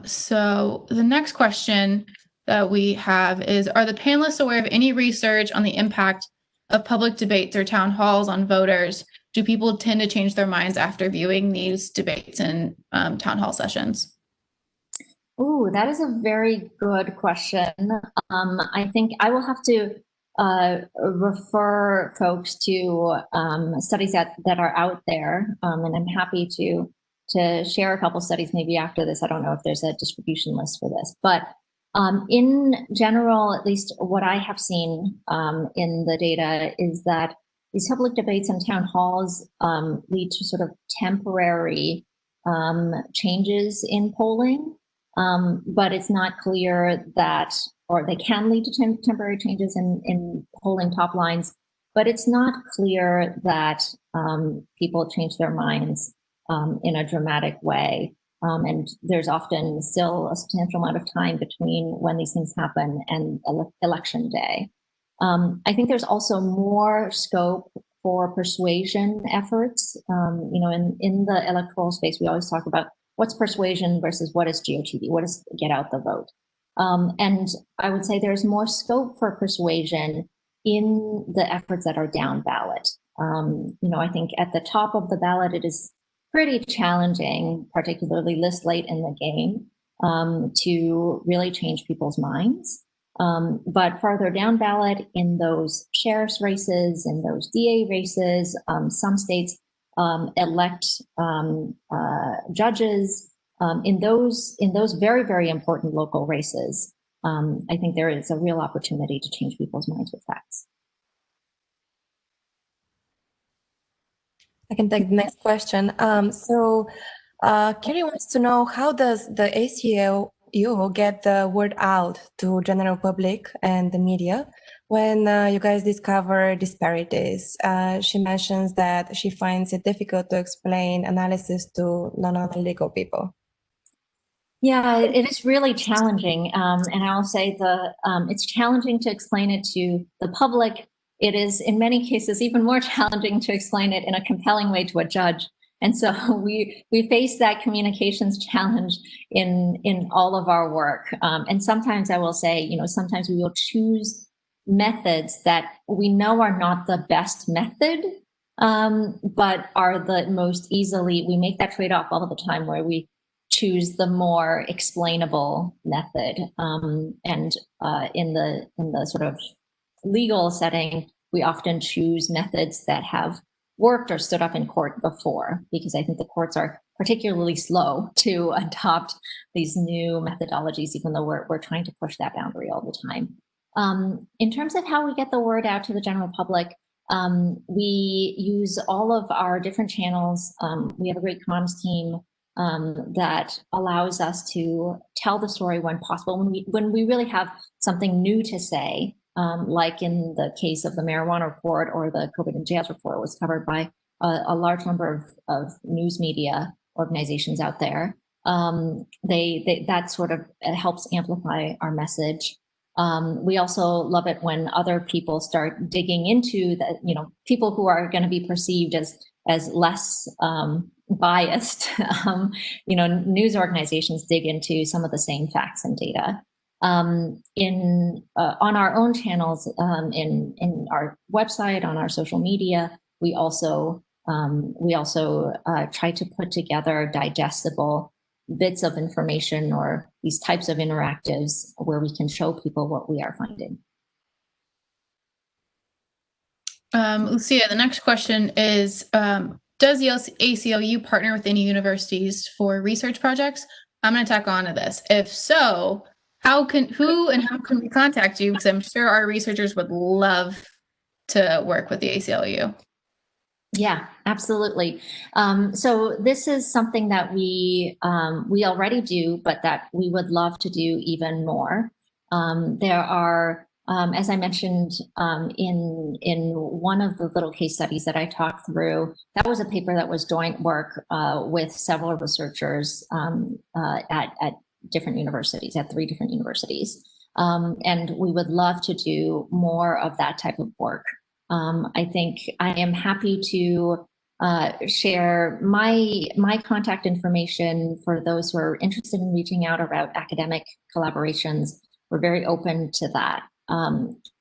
So the next question that we have is, are the panelists aware of any research on the impact of public debates or town halls on voters? Do people tend to change their minds after viewing these debates and town hall sessions? Oh, that is a very good question. I think I will have to refer folks to studies that are out there, and I'm happy to share a couple studies maybe after this. I don't know if there's a distribution list for this, but In general, at least what I have seen in the data is that these public debates and town halls lead to sort of temporary changes in polling, but it's not clear that, or they can lead to temporary changes in polling top lines, but it's not clear that people change their minds in a dramatic way. And there's often still a substantial amount of time between when these things happen and election day. I think there's also more scope for persuasion efforts. In the electoral space, we always talk about what's persuasion versus what is GOTV, what is get out the vote. And I would say there's more scope for persuasion in the efforts that are down ballot. I think at the top of the ballot, it is pretty challenging, particularly this late in the game, to really change people's minds. But farther down ballot, in those sheriff's races, in those DA races, some states elect judges. In those very, very important local races, I think there is a real opportunity to change people's minds with facts. I can take the next question. Kerry wants to know, how does the ACLU get the word out to general public and the media when you guys discover disparities? She mentions that she finds it difficult to explain analysis to non-legal people. Yeah, it is really challenging. And I'll say it's challenging to explain it to the public. It is, in many cases, even more challenging to explain it in a compelling way to a judge. And so we face that communications challenge in all of our work. And sometimes I will say, sometimes we will choose methods that we know are not the best method, but are the most easily, we make that trade-off all the time where we choose the more explainable method. In the sort of legal setting, we often choose methods that have worked or stood up in court before, because I think the courts are particularly slow to adopt these new methodologies, even though we're trying to push that boundary all the time. In terms of how we get the word out to the general public, we use all of our different channels. We have a great comms team that allows us to tell the story when possible, when we really have something new to say. Like in the case of the marijuana report or the COVID in jails report, was covered by a large number of news media organizations out there. That sort of helps amplify our message. We also love it when other people start digging into that, people who are going to be perceived as less biased, news organizations dig into some of the same facts and data. On our own channels, in our website, on our social media, we also try to put together digestible bits of information or these types of interactives where we can show people what we are finding. Lucia, the next question is, does the ACLU partner with any universities for research projects? I'm going to tack on to this. If so, how can we contact you? Because I'm sure our researchers would love to work with the ACLU. Yeah, absolutely. So this is something that we already do, but that we would love to do even more. There are, as I mentioned, in one of the little case studies that I talked through, that was a paper that was joint work with several researchers at different universities, at 3 different universities. And we would love to do more of that type of work. I think I am happy to share my contact information for those who are interested in reaching out about academic collaborations. We're very open to that.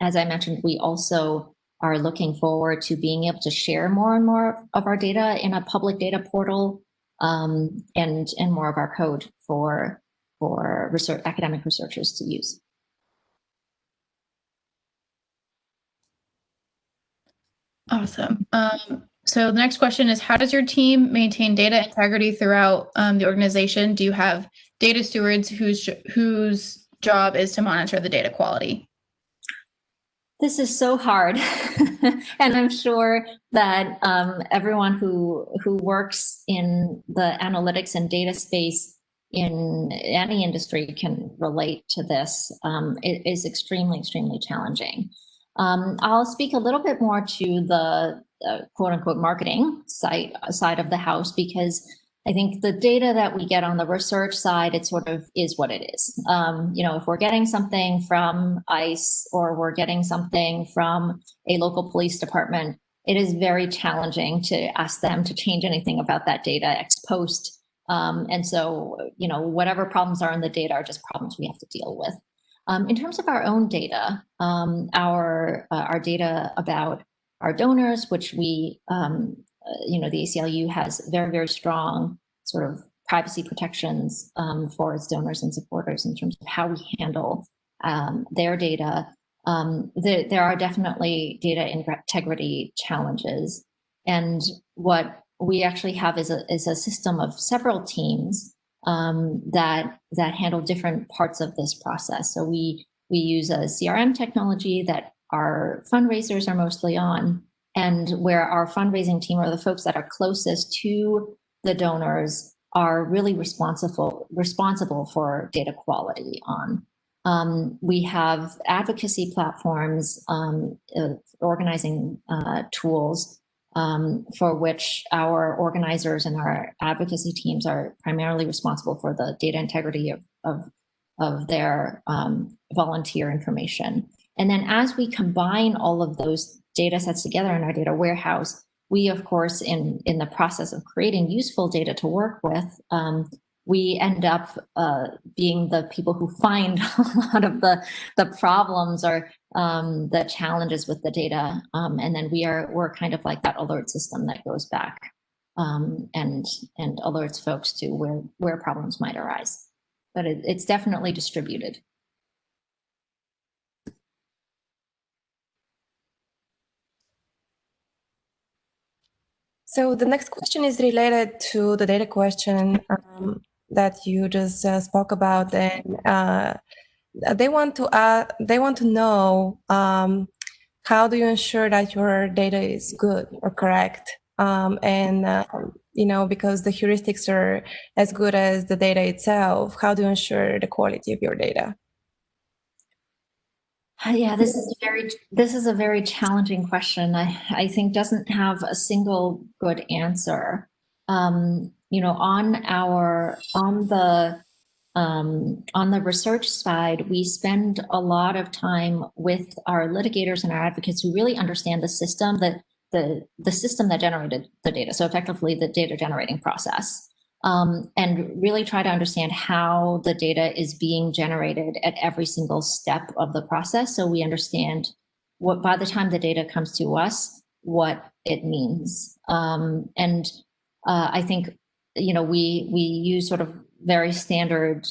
As I mentioned, we also are looking forward to being able to share more and more of our data in a public data portal, and more of our code for academic researchers to use. Awesome. So the next question is, how does your team maintain data integrity throughout the organization? Do you have data stewards whose job is to monitor the data quality? This is so hard, and I'm sure that everyone who works in the analytics and data space in any industry can relate to this. It is extremely, extremely challenging. I'll speak a little bit more to the quote unquote marketing side of the house, because I think the data that we get on the research side, it sort of is what it is. If we're getting something from ICE or we're getting something from a local police department, it is very challenging to ask them to change anything about that data ex post. And so, whatever problems are in the data are just problems we have to deal with. In terms of our own data, our data about our donors, which we, the ACLU has very, very strong sort of privacy protections for its donors and supporters in terms of how we handle their data. There are definitely data integrity challenges. And what we actually have is a system of several teams that handle different parts of this process. So we use a CRM technology that our fundraisers are mostly on, and where our fundraising team, or the folks that are closest to the donors, are really responsible for data quality on. We have advocacy platforms, organizing tools for which our organizers and our advocacy teams are primarily responsible for the data integrity of their volunteer information. And then as we combine all of those data sets together in our data warehouse, we, of course, in the process of creating useful data to work with, we end up being the people who find a lot of the problems or the challenges with the data. And then we're kind of like that alert system that goes back and alerts folks to where problems might arise. But it's definitely distributed. So the next question is related to the data question that you just spoke about, and they want to know how do you ensure that your data is good or correct, because the heuristics are as good as the data itself. How do you ensure the quality of your data? Yeah, this is a very challenging question. I think doesn't have a single good answer. On the research side, we spend a lot of time with our litigators and our advocates who really understand the system the system that generated the data. So effectively, the data generating process. And really try to understand how the data is being generated at every single step of the process. So we understand what, by the time the data comes to us, what it means. I think, we use sort of very standard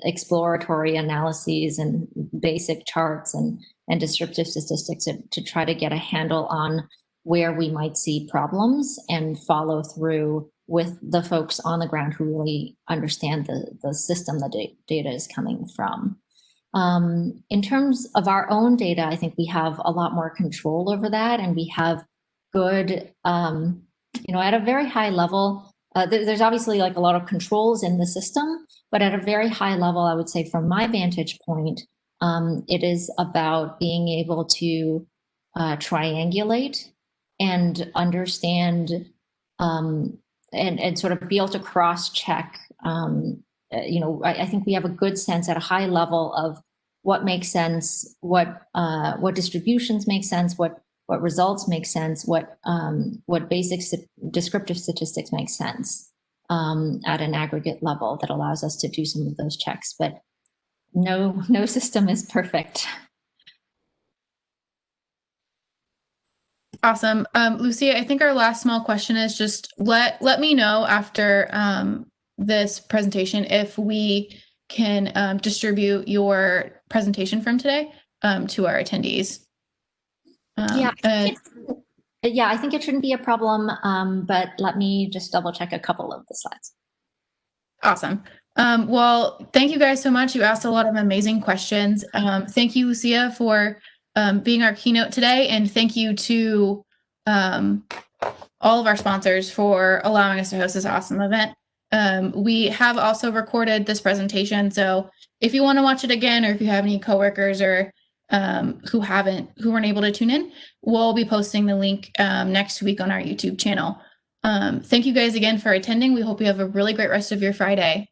exploratory analyses and basic charts and descriptive statistics to try to get a handle on where we might see problems and follow through with the folks on the ground who really understand the system the data is coming from. In terms of our own data, I think we have a lot more control over that, and we have good, at a very high level, there's obviously like a lot of controls in the system, but at a very high level, I would say from my vantage point, it is about being able to triangulate and understand and sort of be able to cross-check. I think we have a good sense at a high level of what makes sense, what distributions make sense, what results make sense, what basic descriptive statistics make sense at an aggregate level that allows us to do some of those checks. But no system is perfect. Awesome. Lucia, I think our last small question is just let me know after this presentation if we can distribute your presentation from today to our attendees. I think it shouldn't be a problem, but let me just double check a couple of the slides. Awesome. Well, thank you guys so much. You asked a lot of amazing questions. Thank you, Lucia, for being our keynote today. And thank you to all of our sponsors for allowing us to host this awesome event. We have also recorded this presentation. So if you want to watch it again, or if you have any coworkers or who weren't able to tune in, we'll be posting the link next week on our YouTube channel. Thank you guys again for attending. We hope you have a really great rest of your Friday.